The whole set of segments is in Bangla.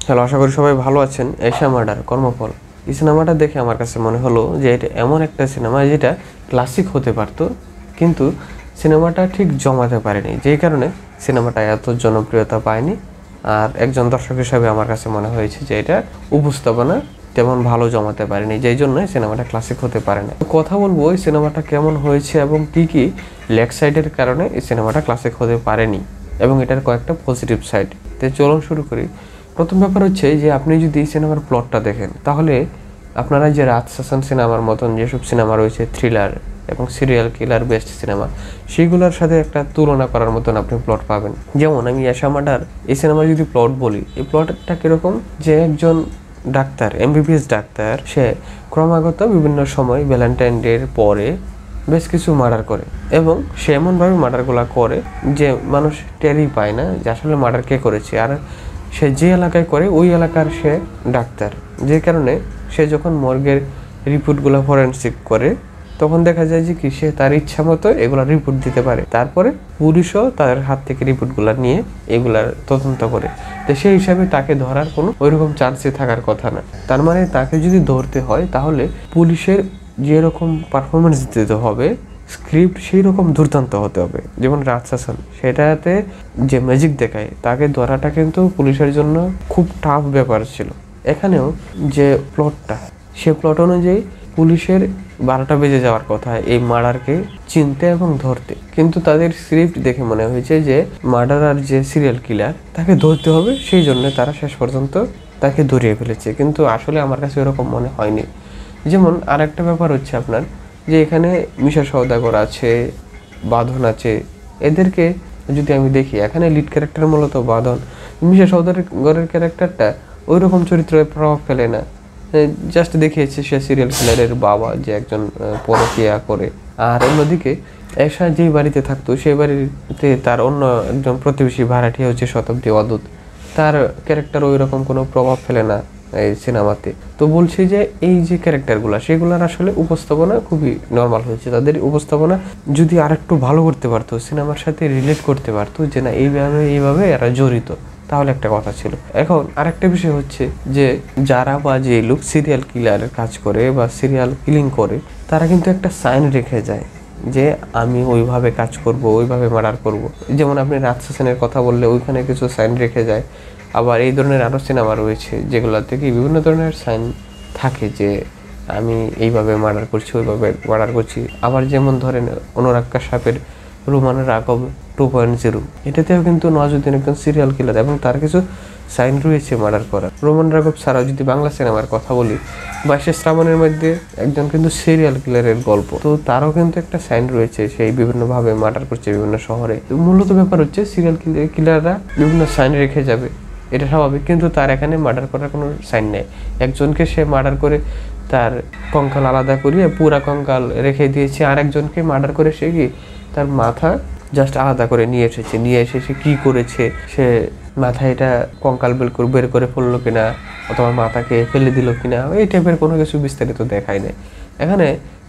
হ্যালো, আশা করি সবাই ভালো আছেন। এশা মার্ডার কর্মফল এই সিনেমাটা দেখে আমার কাছে মনে হলো যে এটা এমন একটা সিনেমা যেটা ক্লাসিক হতে পারতো, কিন্তু সিনেমাটা ঠিক জমাতে পারেনি, যেই কারণে সিনেমাটা এত জনপ্রিয়তা পায়নি। আর একজন দর্শক হিসাবে আমার কাছে মনে হয়েছে যে এটা উপস্থাপনা তেমন ভালো জমাতে পারেনি, যেই জন্য সিনেমাটা ক্লাসিক হতে পারে না। কথা বলবো এই সিনেমাটা কেমন হয়েছে এবং কি কি লেগ সাইডের কারণে এই সিনেমাটা ক্লাসিক হতে পারেনি এবং এটার কয়েকটা পজিটিভ সাইড। তো চলুন শুরু করি। প্রথম ব্যাপার হচ্ছে যে আপনি যদি এই সিনেমার প্লটটা দেখেন, তাহলে আপনারা যে রাজ শাসন সিনেমার মতন যেসব সিনেমা রয়েছে থ্রিলার এবং সিরিয়াল কিলার বেস্ট সিনেমা, সেইগুলোর সাথে একটা তুলনা করার মতন আপনি প্লট পাবেন। যেমন আমি এশা মার্ডার এই সিনেমার যদি প্লট বলি, এই প্লটটা কীরকম, যে একজন ডাক্তার, এমবিবিএস ডাক্তার, সে ক্রমাগত বিভিন্ন সময় ভ্যালেন্টাইন ডের পরে বেশ কিছু মার্ডার করে এবং সে এমনভাবে মার্ডারগুলো করে যে মানুষ টেরই পায় না যে আসলে মার্ডার কে করেছে। আর সে যে এলাকায় করে ওই এলাকার সে ডাক্তার, যে কারণে সে যখন মর্গের রিপোর্টগুলো ফরেনসিক করে তখন দেখা যায় যে কি সে তার ইচ্ছা মতো এগুলা রিপোর্ট দিতে পারে। তারপরে পুলিশও তার হাত থেকে রিপোর্টগুলো নিয়ে এগুলার তদন্ত করে। তো সেই হিসাবে তাকে ধরার কোনো ওইরকম চান্সে থাকার কথা না। তার মানে তাকে যদি ধরতে হয় তাহলে পুলিশের যেরকম পারফরমেন্স দিতে হবে, স্ক্রিপ্ট সেই রকম দুর্দান্ত হতে হবে। যেমন রাজ শাসন, সেটাতে যে ম্যাজিক দেখায় তাকে ধরাটা কিন্তু পুলিশের জন্য খুব টাফ ব্যাপার ছিল। এখানেও যে প্লটটা, সে প্লট অনুযায়ী পুলিশের 12টা বেজে যাওয়ার কথা এই মার্ডারকে চিনতে এবং ধরতে, কিন্তু তাদের স্ক্রিপ্ট দেখে মনে হয়েছে যে মার্ডারার যে সিরিয়াল কিলার তাকে ধরতে হবে, সেই জন্য তারা শেষ পর্যন্ত তাকে ধরিয়ে ফেলেছে। কিন্তু আসলে আমার কাছে এরকম মনে হয়নি। যেমন আর একটা ব্যাপার হচ্ছে আপনার, যে এখানে মিশা সওদাগর আছে, বাঁধন আছে, এদেরকে যদি আমি দেখি, এখানে লিড ক্যারেক্টার মূলত বাঁধন। মিশা সওদাগরের ক্যারেক্টারটা ওই রকম চরিত্রে প্রভাব ফেলে না, জাস্ট দেখিয়েছে সে সিরিয়াল কিলারের বাবা যে একজন পরকীয়া করে। আর অন্যদিকে এশা যেই বাড়িতে থাকতো সেই বাড়িতে তার অন্য একজন প্রতিবেশী ভাড়াটিয়া হচ্ছে শতাব্দী অদূত, তার ক্যারেক্টার ওই রকম কোনো প্রভাব ফেলে না এই সিনেমাতে। তো বলছি যে এই যে ক্যারেক্টারগুলো, সেগুলোর আসলে উপস্থাপনা খুবই নর্মাল হয়েছে। তাদের উপস্থাপনা যদি আরেকটু ভালো করতে পারতো, সিনেমার সাথে রিলেট করতে পারতো যে না এইভাবে এরা জড়িত, তাহলে একটা কথা ছিল। এখন আরেকটা বিষয় হচ্ছে যে যারা বা যে লোক সিরিয়াল কিলারের কাজ করে বা সিরিয়াল কিলিং করে, তারা কিন্তু একটা সাইন রেখে যায় যে আমি ওইভাবে কাজ করব, ওইভাবে মার্ডার করব। যেমন আপনি রাজ শাসনের কথা বললে ওইখানে কিছু সাইন রেখে যায়। আবার এই ধরনের আরও সিনেমা রয়েছে যেগুলোতে কি বিভিন্ন ধরনের সাইন থাকে যে আমি এইভাবে মার্ডার করছি, ওইভাবে মার্ডার করছি। আবার যেমন ধরেন অনুরাগ কাশ্যপের রোমান রাঘব 2.0, এটাতেও কিন্তু নওয়াজুদ্দিন একজন সিরিয়াল কিলার এবং তার কিছু সাইন রয়েছে মার্ডার করার। রোমান রাঘব ছাড়াও যদি বাংলা সিনেমার কথা বলি, 22 শ্রাবণের মধ্যে একজন কিন্তু সিরিয়াল কিলারের গল্প, তো তারও কিন্তু একটা সাইন রয়েছে, সেই বিভিন্নভাবে মার্ডার করছে বিভিন্ন শহরে। মূলত ব্যাপার হচ্ছে সিরিয়াল কিলাররা বিভিন্ন সাইন রেখে যাবে, এটা স্বাভাবিক, কিন্তু তার এখানে মার্ডার করার কোনো সাইন নেই। একজনকে সে মার্ডার করে তার কঙ্কাল আলাদা করিয়ে পুরা কঙ্কাল রেখে দিয়েছে, আর একজনকে মার্ডার করে সে কি তার মাথা জাস্ট আলাদা করে নিয়ে এসে সে কী করেছে, সে মাথায় এটা কঙ্কাল বের করে ফেললো কিনা অথবা মাথাকে ফেলে দিল কিনা, এই টাইপের কোনো কিছু বিস্তারিত দেখায় না। এখানে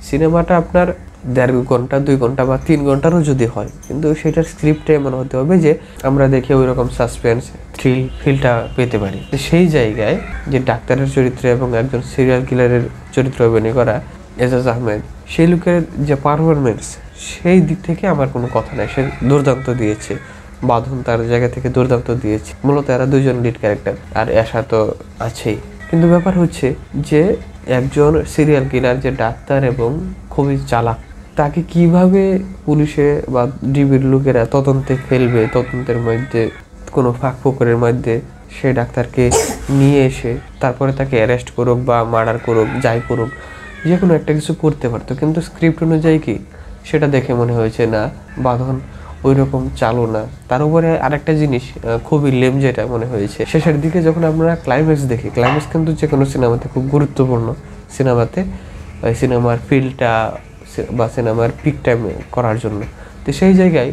সিনেমাটা আপনার 1.5 ঘন্টা, 2 ঘন্টা বা 3 ঘন্টারও যদি হয়, কিন্তু সেটার স্ক্রিপ্টে এমন হতে হবে যে আমরা দেখে ওই রকম সাসপেন্স ফিলটা পেতে পারি। সেই জায়গায় যে ডাক্তারের চরিত্রে এবং একজন সিরিয়াল কিলারের চরিত্র অভিনয় করা এজাজ আহমেদ, সেই লোকের যে পারফরমেন্স, সেই দিক থেকে আমার কোনো কথা নাই, সে দুর্দান্ত দিয়েছে। বাঁধন তার জায়গা থেকে দুর্দান্ত দিয়েছে। মূলত এরা দুজন লিড ক্যারেক্টার, আর এশা তো আছেই। কিন্তু ব্যাপার হচ্ছে যে একজন সিরিয়াল কিলার যে ডাক্তার এবং খুবই চালাক, তাকে কিভাবে পুলিশে বা ডিবির লোকেরা তদন্তে ফেলবে, তদন্তের মধ্যে কোনো ফাঁক ফোকরের মধ্যে সে ডাক্তারকে নিয়ে এসে তারপরে তাকে অ্যারেস্ট করুক বা মার্ডার করুক, যাই করুক, যে কোনো একটা কিছু করতে পারতো। কিন্তু স্ক্রিপ্ট অনুযায়ী কি সেটা দেখে মনে হয়েছে না বাঁধন ওই রকম চালু না। তার উপরে আরেকটা জিনিস খুবই লেম যেটা মনে হয়েছে, শেষের দিকে যখন আমরা ক্লাইম্যাক্স দেখি, ক্লাইম্যাক্স কিন্তু যে কোনো সিনেমাতে খুব গুরুত্বপূর্ণ। সিনেমাতে সিনেমার ফিলটা বা সিনেমার পিক টাইম করার জন্য। তো সেই জায়গায়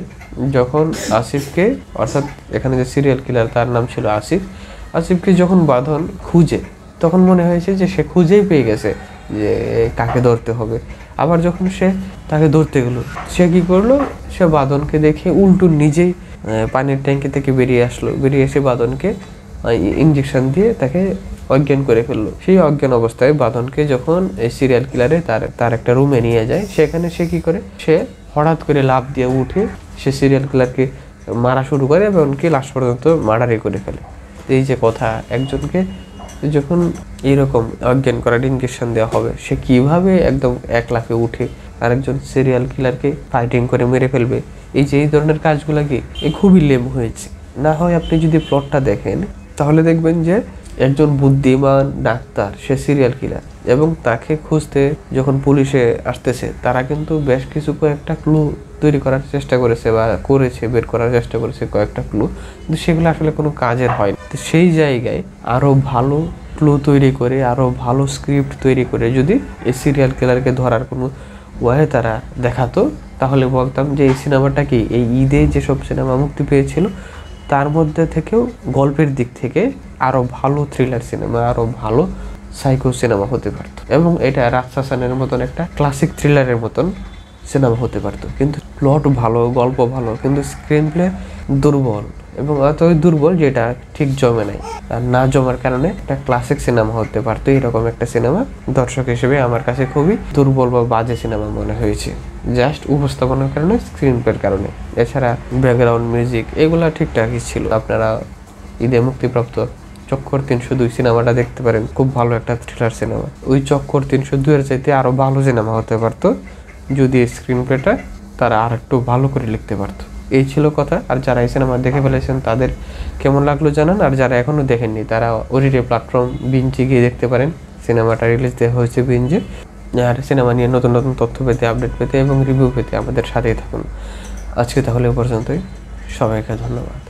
যখন আসিফকে, অর্থাৎ এখানে যে সিরিয়াল কিলার তার নাম ছিল আসিফকে যখন বাঁধন খুঁজে, তখন মনে হয়েছে যে সে খুঁজেই পেয়ে গেছে যে কাকে ধরতে হবে। আবার যখন সে তাকে ধরতে গেল, সে কী করলো, সে বাঁধনকে দেখে উল্টো নিজেই পানির ট্যাঙ্কি থেকে বেরিয়ে এসে বাঁধনকে ইঞ্জেকশন দিয়ে তাকে অজ্ঞান করে ফেললো। সেই অজ্ঞান অবস্থায় বাঁধনকে যখন এই সিরিয়াল কিলারে তার একটা রুমে নিয়ে যায়, সেখানে সে কি করে, সে হঠাৎ করে লাফ দিয়ে উঠে সে সিরিয়াল কিলারকে মারা শুরু করে এবং কি লাস্ট পর্যন্ত মার্ডারই করে ফেলে। এই যে কথা, একজনকে যখন এইরকম অজ্ঞান করার ইঞ্জেকশন দেওয়া হবে, সে কিভাবে একদম এক লাফে উঠে আরেকজন সিরিয়াল কিলারকে ফাইটিং করে মেরে ফেলবে, এই ধরনের কাজগুলো কি খুবই লেম হয়েছে। না হয় আপনি যদি প্লটটা দেখেন তাহলে দেখবেন যে একজন বুদ্ধিমান ডাক্তার, সে সিরিয়াল কিলার, এবং তাকে খুঁজতে যখন পুলিশে আসতেছে, তারা কিন্তু বেশ কিছু কয়েকটা ক্লু তৈরি করার চেষ্টা করেছে বা করেছে, বের করার চেষ্টা করেছে কয়েকটা ক্লু, কিন্তু সেগুলো আসলে কোনো কাজের হয় না। তো সেই জায়গায় আরও ভালো ক্লু তৈরি করে, আরও ভালো স্ক্রিপ্ট তৈরি করে যদি এই সিরিয়াল কিলারকে ধরার কোনো ওয়ে তারা দেখাতো, তাহলে বলতাম যে এই সিনেমাটা কি এই ঈদে যেসব সিনেমা মুক্তি পেয়েছিল তার মধ্যে থেকেও গল্পের দিক থেকে আরও ভালো থ্রিলার সিনেমা, আরও ভালো সাইকো সিনেমা হতে পারতো, এবং এটা রাজশাসনের মতন একটা ক্লাসিক থ্রিলারের মতন সিনেমা হতে পারতো। কিন্তু প্লট ভালো, গল্প ভালো, কিন্তু স্ক্রিন প্লে দুর্বল, এবং এতই দুর্বল যেটা ঠিক জমে নাই। আর না জমার কারণে একটা ক্লাসিক সিনেমা হতে পারতো। এরকম একটা সিনেমা দর্শক হিসেবে আমার কাছে খুবই দুর্বল বা বাজে সিনেমা মনে হয়েছে, জাস্ট উপস্থাপনার কারণে, স্ক্রিন প্লের কারণে। এছাড়া ব্যাকগ্রাউন্ড মিউজিক এগুলা ঠিকঠাকই ছিল। আপনারা ঈদে মুক্তিপ্রাপ্ত চক্কর 302 সিনেমাটা দেখতে পারেন, খুব ভালো একটা থ্রিলার সিনেমা। ওই চক্কর 302 এর চাইতে আরো ভালো সিনেমা হতে পারতো যদি স্ক্রিন প্লেটা তারা আর একটু ভালো করে লিখতে পারতো। এই ছিল কথা। আর যারা এই সিনেমা দেখে ফেলেছেন তাদের কেমন লাগলো জানান, আর যারা এখনো দেখেননি তারা ওটিটি প্ল্যাটফর্ম বিঞ্জে গিয়ে দেখতে পারেন। সিনেমাটা রিলিজ দেওয়া হয়েছে বিঞ্জে। আর সিনেমা নিয়ে নতুন নতুন তথ্য পেতে, আপডেট পেতে এবং রিভিউ পেতে আমাদের সাথেই থাকুন। আজকে তাহলে এ পর্যন্তই, সবাইকে ধন্যবাদ।